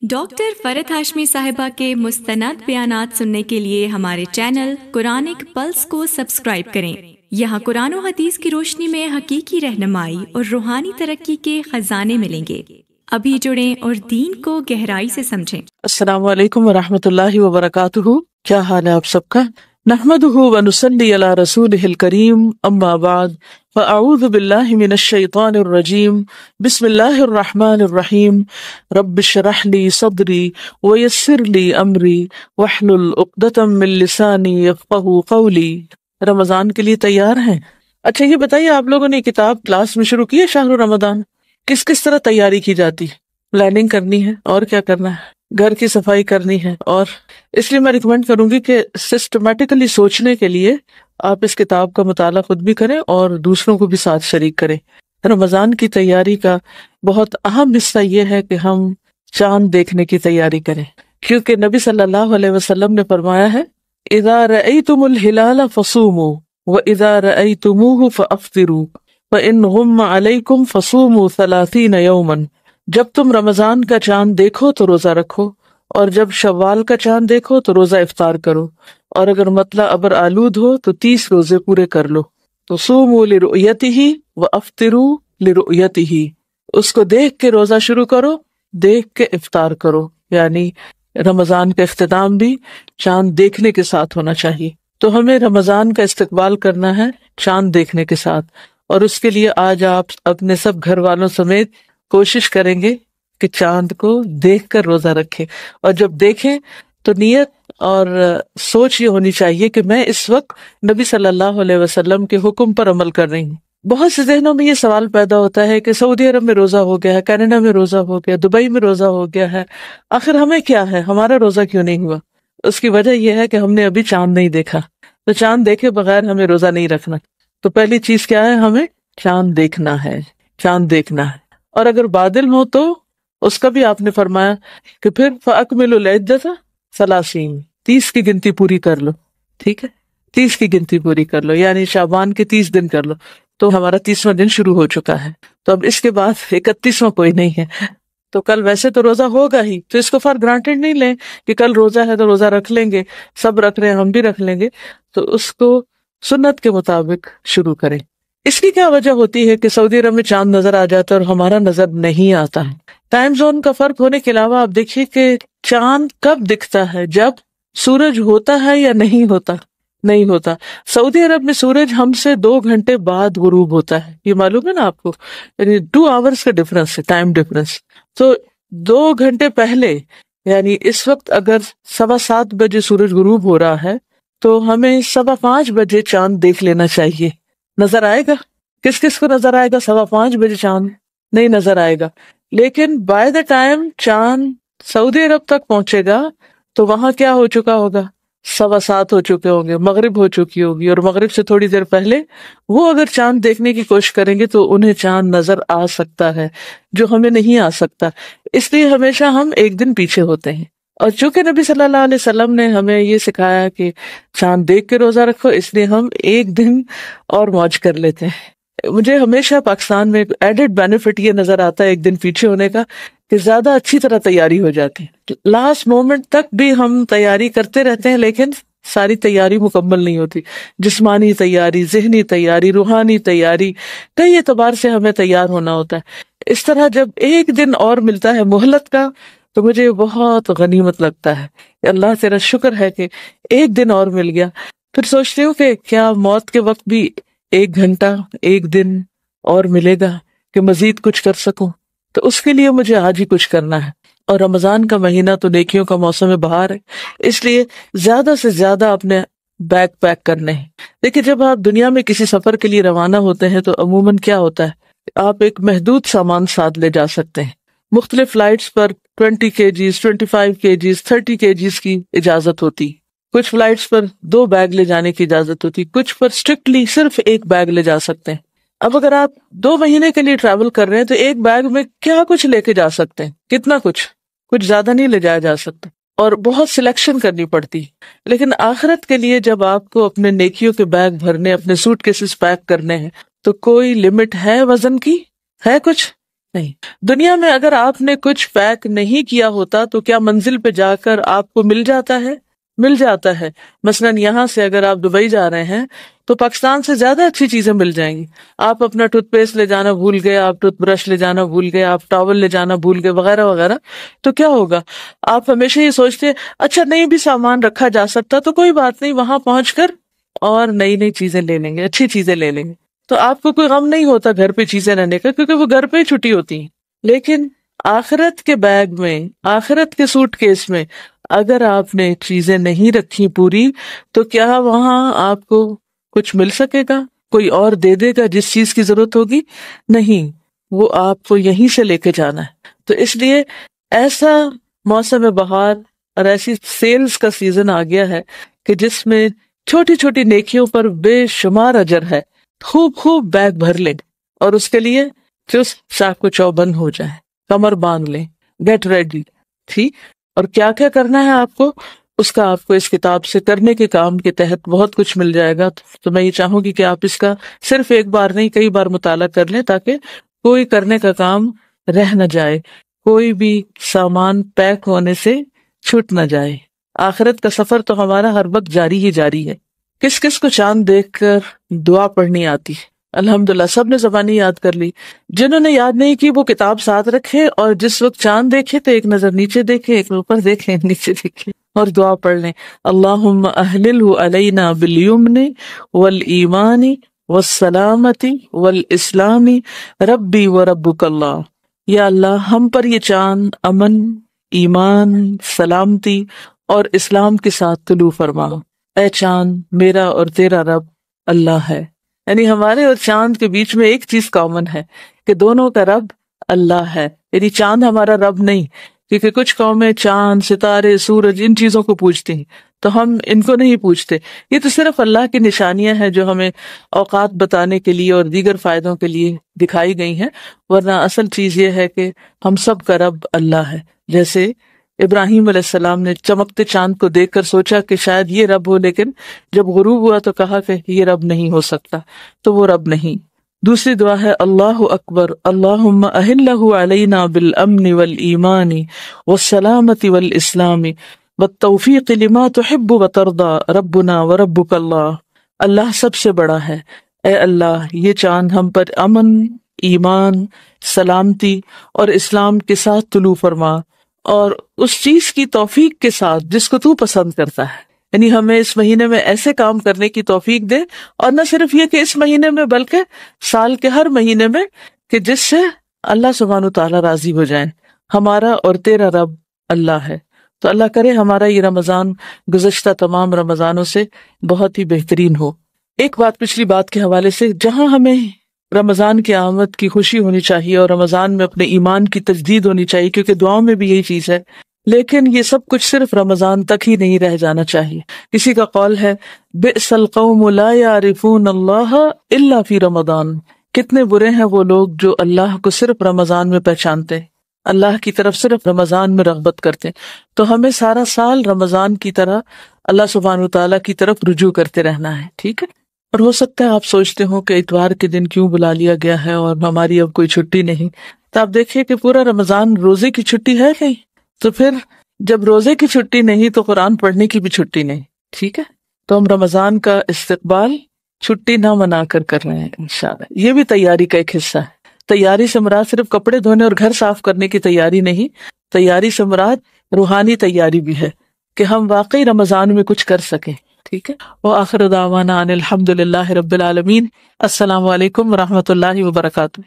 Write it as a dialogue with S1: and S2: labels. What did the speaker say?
S1: Doctor فرحت ہاشمی صاحبہ کے مستند بیانات سننے کے لیے ہمارے چینل قرآنک پلس کو سبسکرائب کریں۔ یہاں قرآن و حدیث کی روشنی میں حقیقی رہنمائی اور روحانی ترقی کے خزانے ملیں گے۔ ابھی جڑیں اور دین کو گہرائی سے سمجھیں۔
S2: السلام علیکم ورحمۃ اللہ وبرکاتہ۔ کیا حال ہے آپ سب کا؟ نحمدہ ونصلی علی رسولہ الکریم، اما بعد فاعوذ باللہ من الشیطان الرجیم، بسم اللہ الرحمن الرحیم۔ رب اشرح لی صدری ویسر لی امری واحلل عقدۃ من لسانی یفقہوا قولی۔ رمضان کے لیے تیار ہیں؟ اچھا یہ بتائیے، آپ لوگوں نے کتاب کلاس میں شروع کی ہے شہر رمضان؟ کس کس طرح تیاری کی جاتی ہے؟ پلاننگ کرنی ہے اور کیا کرنا ہے؟ گھر کی صفائی کرنی ہے، اور اس لیے میں ریکمینڈ کروں گی کہ سسٹمیٹیکلی سوچنے کے لیے آپ اس کتاب کا مطالعہ خود بھی کریں اور دوسروں کو بھی ساتھ شریک کریں۔ رمضان کی تیاری کا بہت اہم حصہ یہ ہے کہ ہم چاند دیکھنے کی تیاری کریں، کیونکہ نبی صلی اللہ علیہ وسلم نے فرمایا ہے اذا رأیتم الہلال فصوموا واذا رأیتموہ فافطروا فإن غم علیکم فصوموا 30 یوما۔ جب تم رمضان کا چاند دیکھو تو روزہ رکھو، اور جب شوال کا چاند دیکھو تو روزہ افطار کرو، اور اگر مطلع ابر آلود ہو تو 30 روزے پورے کر لو۔ تو صوموا لرؤیتہ وافطروا لرؤیتہ، اس کو دیکھ کے روزہ شروع کرو، دیکھ کے افطار کرو، یعنی رمضان کا اختتام بھی چاند دیکھنے کے ساتھ ہونا چاہیے۔ تو ہمیں رمضان کا استقبال کرنا ہے چاند دیکھنے کے ساتھ، اور اس کے لیے آج آپ اپنے سب گھر والوں سمیت کوشش کریں گے کہ چاند کو دیکھ کر روزہ رکھیں، اور جب دیکھیں تو نیت اور سوچ یہ ہونی چاہیے کہ میں اس وقت نبی صلی اللہ علیہ وسلم کے حکم پر عمل کر رہی ہوں۔ بہت سے ذہنوں میں یہ سوال پیدا ہوتا ہے کہ سعودی عرب میں روزہ ہو گیا ہے، کینیڈا میں روزہ ہو گیا، دبئی میں روزہ ہو گیا ہے، آخر ہمیں کیا ہے، ہمارا روزہ کیوں نہیں ہوا؟ اس کی وجہ یہ ہے کہ ہم نے ابھی چاند نہیں دیکھا، تو چاند دیکھے بغیر ہمیں روزہ نہیں رکھنا۔ تو پہلی چیز کیا ہے؟ ہمیں چاند دیکھنا ہے، چاند دیکھنا ہے۔ اور اگر بادل ہو تو اس کا بھی آپ نے فرمایا کہ پھر فَأَكْمِلُوا الْعِدَّةَ 30، 30 کی گنتی پوری کر لو، ٹھیک ہے، 30 کی گنتی پوری کر لو، یعنی شعبان کے 30 دن کر لو۔ تو ہمارا 30واں دن شروع ہو چکا ہے، تو اب اس کے بعد 31واں کوئی نہیں ہے۔ تو کل ویسے تو روزہ ہوگا ہی، تو اس کو فار گرانٹیڈ نہیں لیں کہ کل روزہ ہے تو روزہ رکھ لیں گے، سب رکھ رہے ہیں ہم بھی رکھ لیں گے، تو اس کو سنت کے مطابق شروع کریں۔ اس کی کیا وجہ ہوتی ہے کہ سعودی عرب میں چاند نظر آ جاتا ہے اور ہمارا نظر نہیں آتا ہے؟ ٹائم زون کا فرق ہونے کے علاوہ آپ دیکھیے کہ چاند کب دکھتا ہے، جب سورج ہوتا ہے یا نہیں ہوتا؟ نہیں ہوتا۔ سعودی عرب میں سورج ہم سے 2 گھنٹے بعد غروب ہوتا ہے، یہ معلوم ہے نا آپ کو، یعنی 2 آورز کا ڈفرنس ہے، ٹائم ڈفرنس۔ تو 2 گھنٹے پہلے، یعنی اس وقت اگر 7:15 بجے سورج غروب ہو رہا ہے تو ہمیں 5:15 بجے چاند دیکھ لینا چاہیے۔ نظر آئے گا؟ کس کس کو نظر آئے گا 5:15 بجے چاند؟ نہیں نظر آئے گا، لیکن بائی دا ٹائم چاند سعودی عرب تک پہنچے گا تو وہاں کیا ہو چکا ہوگا؟ 7:15 ہو چکے ہوں گے، مغرب ہو چکی ہوگی، اور مغرب سے تھوڑی دیر پہلے وہ اگر چاند دیکھنے کی کوشش کریں گے تو انہیں چاند نظر آ سکتا ہے، جو ہمیں نہیں آ سکتا۔ اس لیے ہمیشہ ہم ایک دن پیچھے ہوتے ہیں، اور چونکہ نبی صلی اللہ علیہ وسلم نے ہمیں یہ سکھایا کہ چاند دیکھ کے روزہ رکھو، اس لیے ہم ایک دن اور موج کر لیتے ہیں۔ مجھے ہمیشہ پاکستان میں ایڈڈ بینیفٹ یہ نظر آتا ہے ایک دن پیچھے ہونے کا، کہ زیادہ اچھی طرح تیاری ہو جاتی ہے۔ لاسٹ مومنٹ تک بھی ہم تیاری کرتے رہتے ہیں، لیکن ساری تیاری مکمل نہیں ہوتی، جسمانی تیاری، ذہنی تیاری، روحانی تیاری، کئی اعتبار سے ہمیں تیار ہونا ہوتا ہے۔ اس طرح جب ایک دن اور ملتا ہے مہلت کا تو مجھے بہت غنیمت لگتا ہے، اللہ تیرا شکر ہے کہ ایک دن اور مل گیا۔ پھر سوچتی ہوں کہ کیا موت کے وقت بھی 1 گھنٹہ، 1 دن اور ملے گا کہ مزید کچھ کر سکوں؟ تو اس کے لیے مجھے آج ہی کچھ کرنا ہے، اور رمضان کا مہینہ تو نیکیوں کا موسم بہار ہے، اس لیے زیادہ سے زیادہ اپنے بیگ پیک کرنے ہیں۔ دیکھیں، جب آپ دنیا میں کسی سفر کے لیے روانہ ہوتے ہیں تو عموماً کیا ہوتا ہے، آپ ایک محدود سامان ساتھ لے جا سکتے ہیں۔ مختلف فلائٹس پر 20 kgs، 25 kgs، 30 kgs کی اجازت ہوتی، کچھ فلائٹس پر 2 بیگ لے جانے کی اجازت ہوتی، کچھ پر اسٹرکٹلی صرف 1 بیگ لے جا سکتے ہیں۔ اب اگر آپ 2 مہینے کے لیے ٹریول کر رہے ہیں تو 1 بیگ میں کیا کچھ لے کے جا سکتے ہیں؟ کتنا کچھ زیادہ نہیں لے جایا جا سکتا، اور بہت سلیکشن کرنی پڑتی۔ لیکن آخرت کے لیے جب آپ کو اپنے نیکیوں کے بیگ بھرنے، اپنے سوٹ کیسز پیک کرنے ہیں، تو کوئی لمٹ ہے وزن کی؟ ہے کچھ نہیں. دنیا میں اگر آپ نے کچھ پیک نہیں کیا ہوتا تو کیا منزل پہ جا کر آپ کو مل جاتا ہے؟ مل جاتا ہے. مثلاً یہاں سے اگر آپ دبئی جا رہے ہیں تو پاکستان سے زیادہ اچھی چیزیں مل جائیں گی. آپ اپنا ٹوتھ پیسٹ لے جانا بھول گئے، آپ ٹوتھ برش لے جانا بھول گئے، آپ ٹاول لے جانا بھول گئے، وغیرہ وغیرہ. تو کیا ہوگا؟ آپ ہمیشہ یہ سوچتے اچھا نہیں بھی سامان رکھا جا سکتا تو کوئی بات نہیں، وہاں پہنچ کر اور نئی نئی چیزیں لے لیں گے، اچھی چیزیں لے لیں گے. تو آپ کو کوئی غم نہیں ہوتا گھر پہ چیزیں رہنے کا، کیونکہ وہ گھر پہ ہی چھٹی ہوتی ہیں. لیکن آخرت کے بیگ میں، آخرت کے سوٹ کیس میں اگر آپ نے چیزیں نہیں رکھی پوری تو کیا وہاں آپ کو کچھ مل سکے گا؟ کوئی اور دے دے گا جس چیز کی ضرورت ہوگی؟ نہیں، وہ آپ کو یہیں سے لے کے جانا ہے. تو اس لیے ایسا موسم بہار اور ایسی سیلز کا سیزن آ گیا ہے کہ جس میں چھوٹی چھوٹی نیکیوں پر بے شمار اجر ہے. خوب خوب بیگ بھر لیں اور اس کے لیے چست چاق کو چوبند ہو جائے، کمر باندھ لیں، گیٹ ریڈی. ٹھیک. اور کیا کیا کرنا ہے آپ کو، اس کا آپ کو اس کتاب سے کرنے کے کام کے تحت بہت کچھ مل جائے گا. تو میں یہ چاہوں گی کہ آپ اس کا صرف ایک بار نہیں کئی بار مطالعہ کر لیں تاکہ کوئی کرنے کا کام رہ نہ جائے، کوئی بھی سامان پیک ہونے سے چھوٹ نہ جائے. آخرت کا سفر تو ہمارا ہر وقت جاری ہی جاری ہے. کس کس کو چاند دیکھ کر دعا پڑھنی آتی ہے؟ الحمدللہ سب نے زبانی یاد کر لی. جنہوں نے یاد نہیں کی وہ کتاب ساتھ رکھے اور جس وقت چاند دیکھے تو ایک نظر نیچے دیکھے، ایک اوپر دیکھے، نیچے دیکھے اور دعا پڑھ لیں. اللہم اہللہ علینا بالیمن والایمان والسلامتی والاسلام ربی وربک اللہ. یا اللہ ہم پر یہ چاند امن، ایمان، سلامتی اور اسلام کے ساتھ طلوع فرما. اے چاند میرا اور تیرا رب اللہ ہے. یعنی ہمارے اور چاند کے بیچ میں ایک چیز کامن ہے کہ دونوں کا رب اللہ ہے. یعنی چاند ہمارا رب نہیں، کیونکہ کچھ قومیں چاند، ستارے، سورج ان چیزوں کو پوجتی ہیں تو ہم ان کو نہیں پوجتے. یہ تو صرف اللہ کی نشانیاں ہیں جو ہمیں اوقات بتانے کے لیے اور دیگر فائدوں کے لیے دکھائی گئی ہیں، ورنہ اصل چیز یہ ہے کہ ہم سب کا رب اللہ ہے. جیسے ابراہیم علیہ السلام نے چمکتے چاند کو دیکھ کر سوچا کہ شاید یہ رب ہو، لیکن جب غروب ہوا تو کہا کہ یہ رب نہیں ہو سکتا، تو وہ رب نہیں. دوسری دعا ہے اللہ اکبر اللہم اہلہ علینا بالامن والایمان والسلامت والاسلام والتوفیق لما تحب وترضى ربنا وربک اللہ. اللہ سب سے بڑا ہے. اے اللہ یہ چاند ہم پر امن، ایمان، سلامتی اور اسلام کے ساتھ طلوع فرما اور اس چیز کی توفیق کے ساتھ جس کو تو پسند کرتا ہے. یعنی ہمیں اس مہینے میں ایسے کام کرنے کی توفیق دے، اور نہ صرف یہ کہ اس مہینے میں بلکہ سال کے ہر مہینے میں، کہ جس سے اللہ سبحانہ تعالیٰ راضی ہو جائیں. ہمارا اور تیرا رب اللہ ہے. تو اللہ کرے ہمارا یہ رمضان گزشتہ تمام رمضانوں سے بہت ہی بہترین ہو. ایک بات پچھلی بات کے حوالے سے، جہاں ہمیں رمضان کی آمد کی خوشی ہونی چاہیے اور رمضان میں اپنے ایمان کی تجدید ہونی چاہیے، کیونکہ دعاؤں میں بھی یہی چیز ہے، لیکن یہ سب کچھ صرف رمضان تک ہی نہیں رہ جانا چاہیے. کسی کا قول ہے بئس القوم لا یعرفون اللہ الا فی رمضان. کتنے برے ہیں وہ لوگ جو اللہ کو صرف رمضان میں پہچانتے ہیں، اللہ کی طرف صرف رمضان میں رغبت کرتے ہیں. تو ہمیں سارا سال رمضان کی طرح اللہ سبحانہ تعالیٰ کی طرف رجوع کرتے رہنا ہے. ٹھیک ہے. اور ہو سکتا ہے آپ سوچتے ہو کہ اتوار کے دن کیوں بلا لیا گیا ہے اور ہماری اب کوئی چھٹی نہیں. تو آپ دیکھیے کہ پورا رمضان روزے کی چھٹی ہے کہیں، تو پھر جب روزے کی چھٹی نہیں تو قرآن پڑھنے کی بھی چھٹی نہیں. ٹھیک ہے. تو ہم رمضان کا استقبال چھٹی نہ منا کر رہے ہیں انشاءاللہ. یہ بھی تیاری کا ایک حصہ ہے. تیاری سے مراد صرف کپڑے دھونے اور گھر صاف کرنے کی تیاری نہیں، تیاری سے مراد روحانی تیاری بھی ہے کہ ہم واقعی رمضان میں کچھ کر سکیں. ٹھیک ہے. وآخر دعوانا ان الحمد للہ رب العالمین. السلام علیکم ورحمۃ اللہ وبرکاتہ.